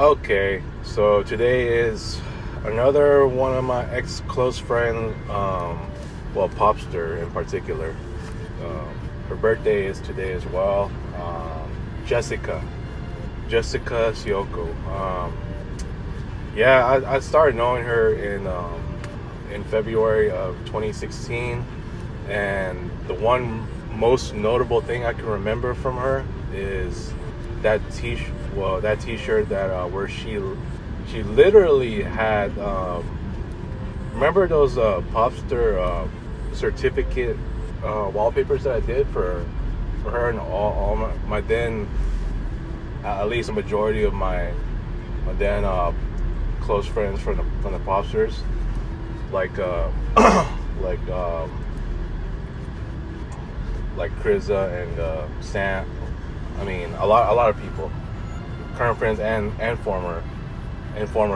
Okay, so today is another one of my ex close friends, Popster in particular. Her birthday is today as well. Jessica, Jessica Sioko. I started knowing her in February of 2016, and the one most notable thing I can remember from her is that that T-shirt that where she literally had remember those Popster certificate wallpapers that I did for her and all my then at least a majority of my then close friends from the Popsters, like like like Kriza and Sam. I mean, a lot of people, current friends and former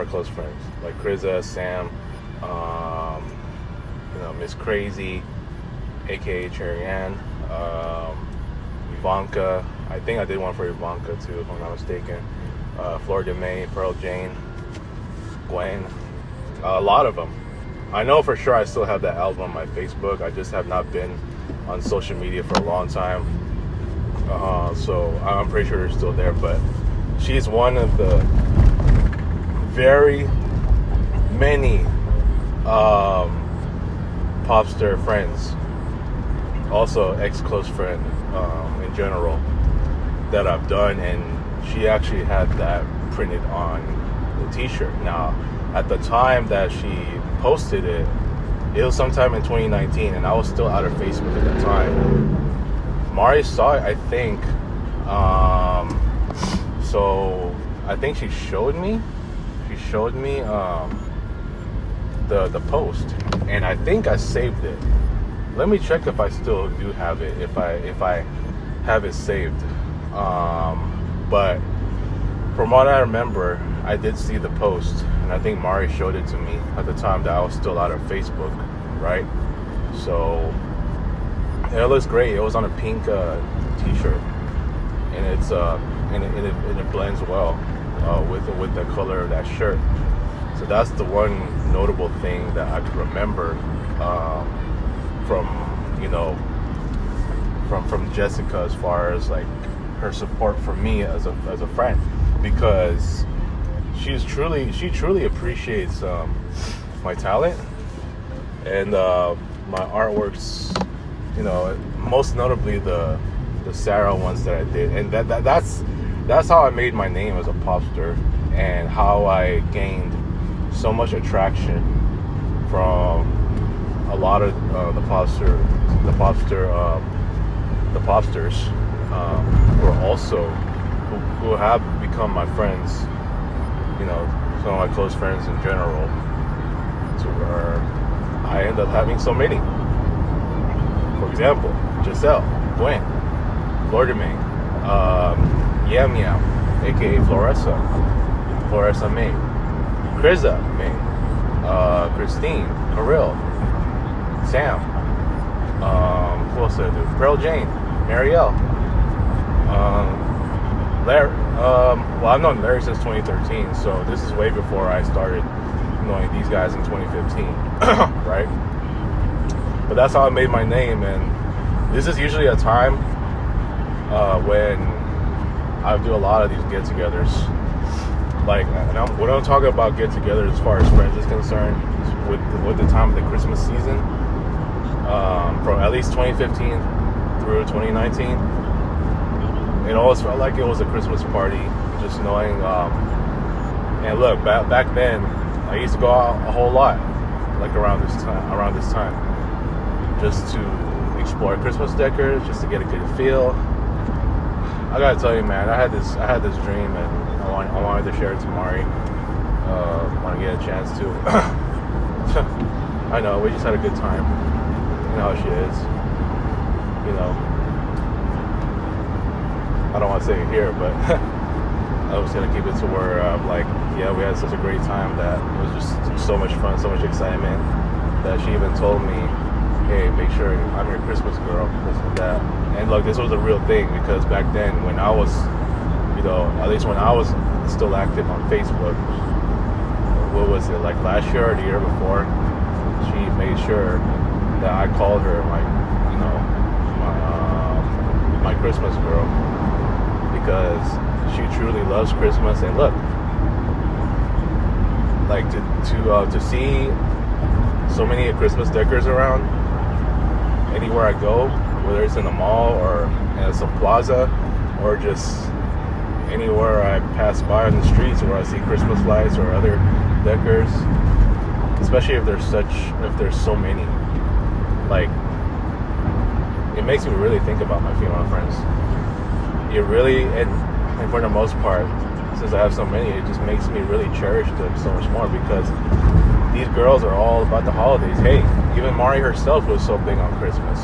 close friends, like Kriza, Sam, Miss Crazy, aka Cherry Ann, Ivanka. I think I did one for Ivanka too, if I'm not mistaken. Florida May, Pearl Jane, Gwen, a lot of them. I know for sure I still have that album on my Facebook. I just have not been on social media for a long time. So I'm pretty sure they're still there, but she's one of the very many Popster friends, also ex-close friend in general, that I've done, and she actually had that printed on the t-shirt. Now, at the time that she posted it, it was sometime in 2019, and I was still out of Facebook at that time. Mari saw it, I think. So I think she showed me. The post, and I think I saved it. Let me check if I still do have it. If I have it saved. But from what I remember, I did see the post, and I think Mari showed it to me at the time that I was still out of Facebook, right? So it looks great. It was on a pink t-shirt, and it's and it blends well with the color of that shirt. So that's the one notable thing that I could remember from Jessica, as far as like her support for me as a friend, because she truly appreciates my talent and my artworks. Most notably the Sarah ones that I did, and that's how I made my name as a Popster, and how I gained so much attraction from a lot of the Popsters who are also who have become my friends. Some of my close friends in general, to where I end up having so many. For example, Giselle, Gwen, Florida May, Yam Yam, aka Floressa May, Kriza May, Christine, Karil, Sam, who else did I do? Pearl Jane, Marielle, Larry. I've known Larry since 2013, so this is way before I started knowing these guys in 2015, right? But that's how I made my name, and this is usually a time when I do a lot of these get-togethers. Like, when I'm talking about get-togethers as far as friends is concerned, with the time of the Christmas season, from at least 2015 through 2019, it always felt like it was a Christmas party. Just knowing, and look, back then, I used to go out a whole lot, like around this time, just to explore Christmas decors, just to get a good feel. I gotta tell you, man, I had this dream, and I wanted to share it to Mari. Want to get a chance to. I know, we just had a good time. You know how she is. I don't want to say it here, but I was gonna keep it to where we had such a great time that it was just so much fun, so much excitement, that she even told me, hey, make sure I'm your Christmas girl, this and that. And look, this was a real thing, because back then, when I was at least when I was still active on Facebook, what was it, like last year or the year before, she made sure that I called her my Christmas girl, because she truly loves Christmas. And look, like to see so many Christmas decors around anywhere I go, whether it's in the mall or at some plaza or just anywhere I pass by on the streets where I see Christmas lights or other decors, especially if there's so many, like, it makes me really think about my female friends. It really, and for the most part, since I have so many, it just makes me really cherish them so much more, because these girls are all about the holidays. Hey, even Mari herself was so big on Christmas.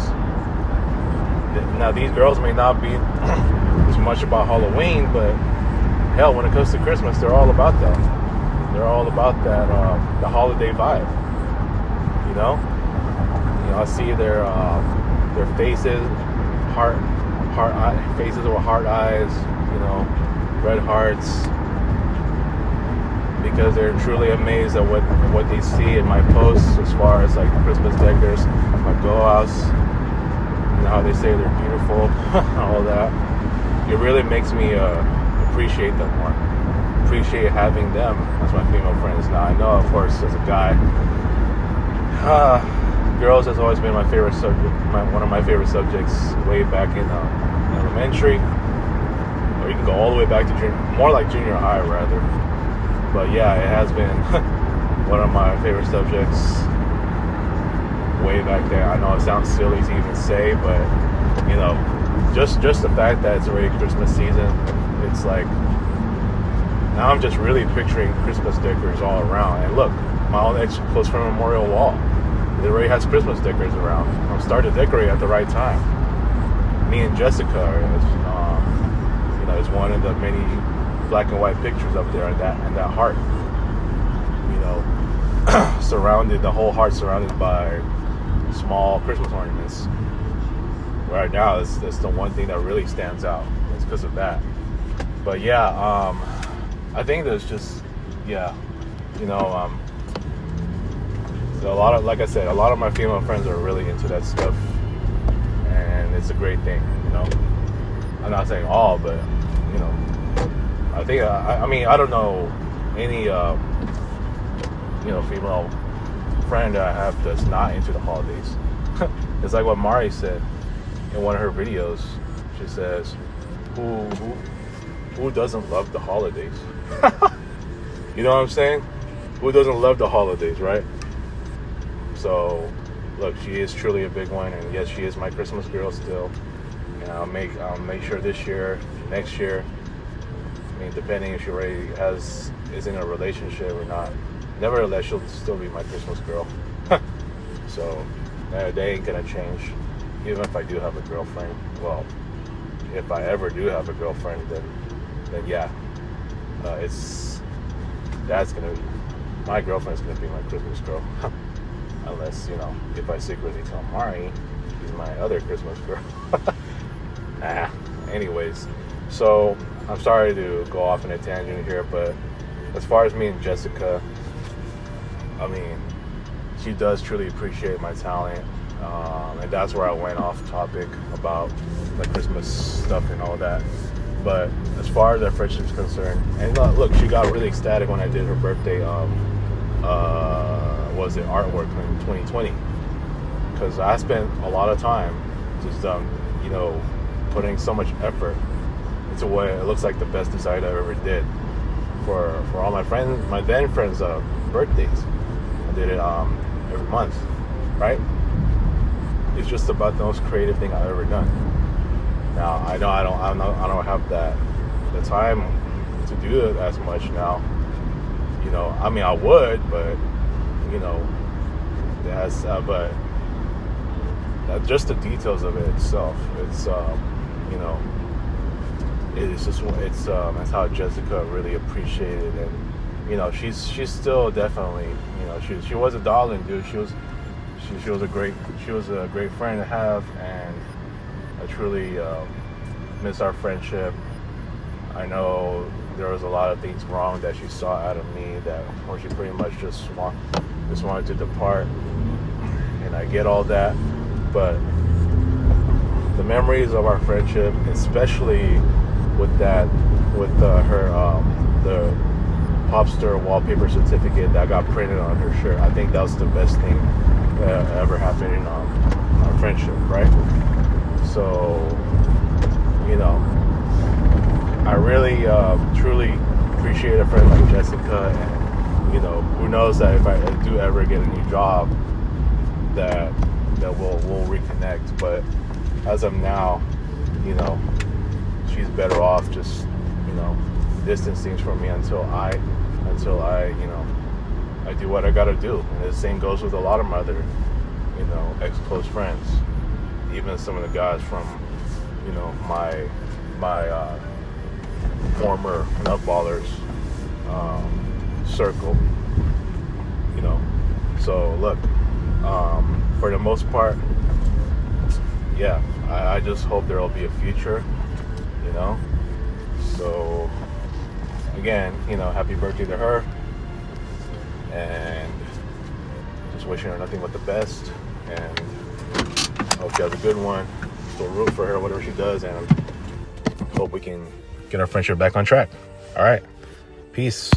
Now, these girls may not be as much about Halloween, but hell, when it comes to Christmas, they're all about that. They're all about that, the holiday vibe. I see their faces, faces with heart eyes, red hearts, because they're truly amazed at what they see in my posts as far as like Christmas decors, my go outs, and how they say they're beautiful, all that. It really makes me appreciate them more, appreciate having them as my female friends. Now, I know, of course, as a guy, girls has always been my favorite subject, one of my favorite subjects way back in elementary, or you can go all the way back to more like junior high rather. But yeah, it has been one of my favorite subjects way back there. I know it sounds silly to even say, but just the fact that it's already Christmas season, it's like, now I'm just really picturing Christmas decors all around. And look, my own close friend memorial wall, it already has Christmas decors around. I'm starting to decorate at the right time. Me and Jessica, is one of the many black and white pictures up there, and that heart, the whole heart surrounded by small Christmas ornaments. Right now, it's the one thing that really stands out. It's because of that. But yeah, I think there's just, so a lot of, like I said, a lot of my female friends are really into that stuff, and it's a great thing. I'm not saying all, but I think I don't know any female friend that I have that's not into the holidays. It's like what Mari said in one of her videos. She says, who doesn't love the holidays? You know what I'm saying? Who doesn't love the holidays, right? So look, she is truly a big one, and yes, she is my Christmas girl still. And I'll make sure this year, next year, depending if she already is in a relationship or not, nevertheless, she'll still be my Christmas girl. So they ain't gonna change, even if I do have a girlfriend. Well, if I ever do have a girlfriend, then yeah, my girlfriend's gonna be my Christmas girl. Unless, if I secretly tell Mari she's my other Christmas girl. Anyways, so I'm sorry to go off on a tangent here, but as far as me and Jessica, she does truly appreciate my talent, and that's where I went off topic about the Christmas stuff and all that. But as far as our friendship's concerned, and look, she got really ecstatic when I did her birthday was it artwork in 2020, because I spent a lot of time just putting so much effort into what it looks like the best design I ever did for all my then friends' birthdays. I did it every month, right? It's just about the most creative thing I've ever done. Now I know I don't have the time to do it as much now. I would, but but just the details of it itself, it's that's how Jessica really appreciated it. And she's still definitely, she was a darling, dude. She was a great friend to have, and I truly miss our friendship. I know there was a lot of things wrong that she saw out of me, that where she pretty much just wanted to depart, and I get all that. But the memories of our friendship, especially with the Popster wallpaper certificate that got printed on her shirt, I think that was the best thing that ever happened in our friendship, right? So, you know, I really, truly appreciate a friend like Jessica, and, you know, who knows that if I do ever get a new job, that we'll reconnect. But as of now, you know, she's better off just, you know, distancing from me until I, you know, I do what I gotta do. And the same goes with a lot of my other, you know, ex-close friends, even some of the guys from, you know, my former nutballers circle, you know. So look, for the most part, yeah, I just hope there will be a future, you know. So again, you know, happy birthday to her, and just wishing her nothing but the best, and hope she has a good one. So root for her, whatever she does, and hope we can get our friendship back on track. All right, peace.